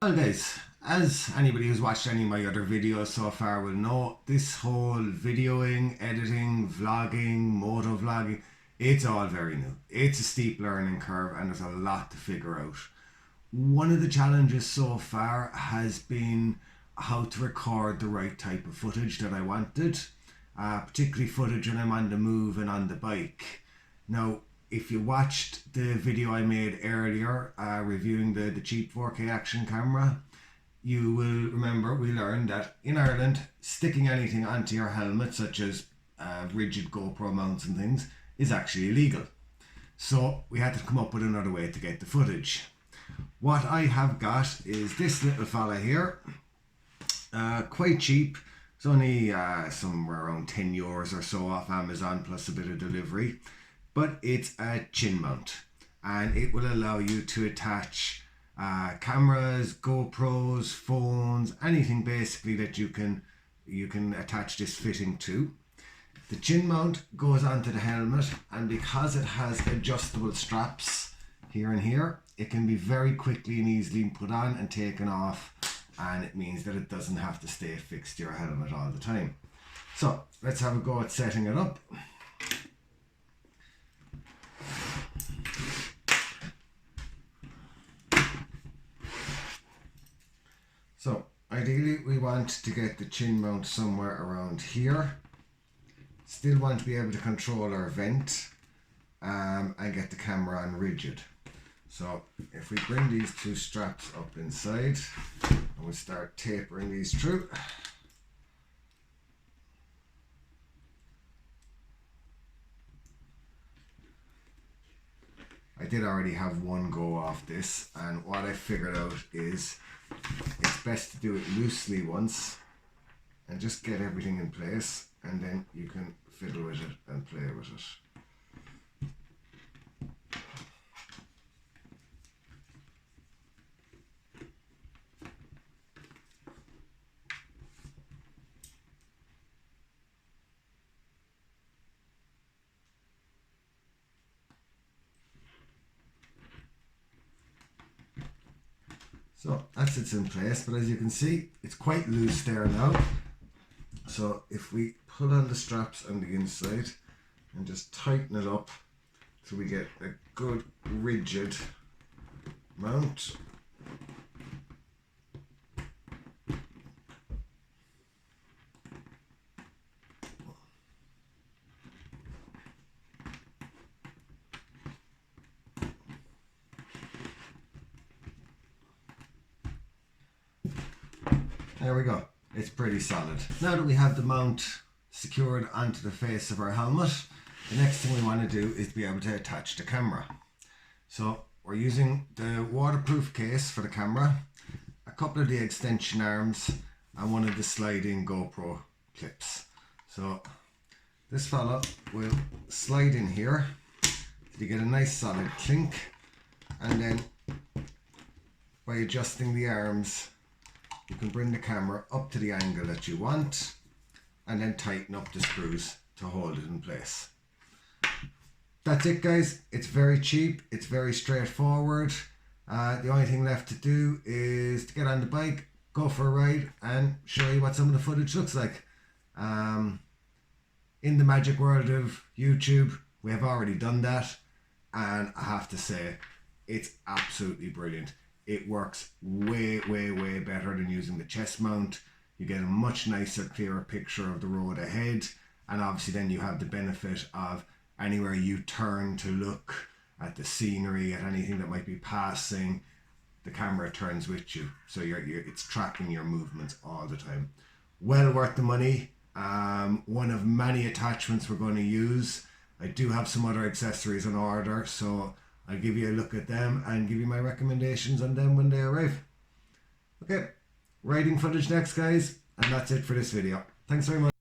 Well guys, as anybody who's watched any of my other videos so far will know, this whole videoing, editing, vlogging, motovlogging, it's all very new. It's a steep learning curve and there's a lot to figure out. One of the challenges so far has been how to record the right type of footage that I wanted, particularly footage when I'm on the move and on the bike. Now, if you watched the video I made earlier reviewing the cheap 4K action camera, you will remember we learned that in Ireland, sticking anything onto your helmet, such as rigid GoPro mounts and things, is actually illegal. So we had to come up with another way to get the footage. What I have got is this little fella here, quite cheap. It's only somewhere around 10 euros or so off Amazon plus a bit of delivery. But it's a chin mount and it will allow you to attach cameras, GoPros, phones, anything basically that you can attach this fitting to. The chin mount goes onto the helmet, and because it has adjustable straps here and here, it can be very quickly and easily put on and taken off, and it means that it doesn't have to stay fixed to your helmet all the time. So let's have a go at setting it up. So ideally we want to get the chin mount somewhere around here. Still want to be able to control our vent and get the camera on rigid. So if we bring these two straps up inside and we'll start tapering these through. I did already have one go off this, and what I figured out is it's best to do it loosely once and just get everything in place, and then you can fiddle with it and play with it. So that sits in place, but as you can see, it's quite loose there now. So if we pull on the straps on the inside and just tighten it up so we get a good rigid mount. There we go, it's pretty solid. Now that we have the mount secured onto the face of our helmet, the next thing we want to do is be able to attach the camera. So we're using the waterproof case for the camera, a couple of the extension arms, and one of the sliding GoPro clips. So this fella will slide in here so you get a nice solid clink, and then by adjusting the arms you can bring the camera up to the angle that you want and then tighten up the screws to hold it in place. That's it guys, it's very cheap, it's very straightforward. The only thing left to do is to get on the bike, go for a ride and show you what some of the footage looks like. In the magic world of YouTube, we have already done that, and I have to say, it's absolutely brilliant. It works way better than using the chest mount. You get a much nicer, clearer picture of the road ahead, and obviously then you have the benefit of anywhere you turn to look at the scenery, at anything that might be passing, the camera turns with you, so it's tracking your movements all the time. Well worth the money. One of many attachments we're going to use. I do have some other accessories on order, so I'll give you a look at them and give you my recommendations on them when they arrive. Okay, riding footage next guys, and that's it for this video. Thanks very much.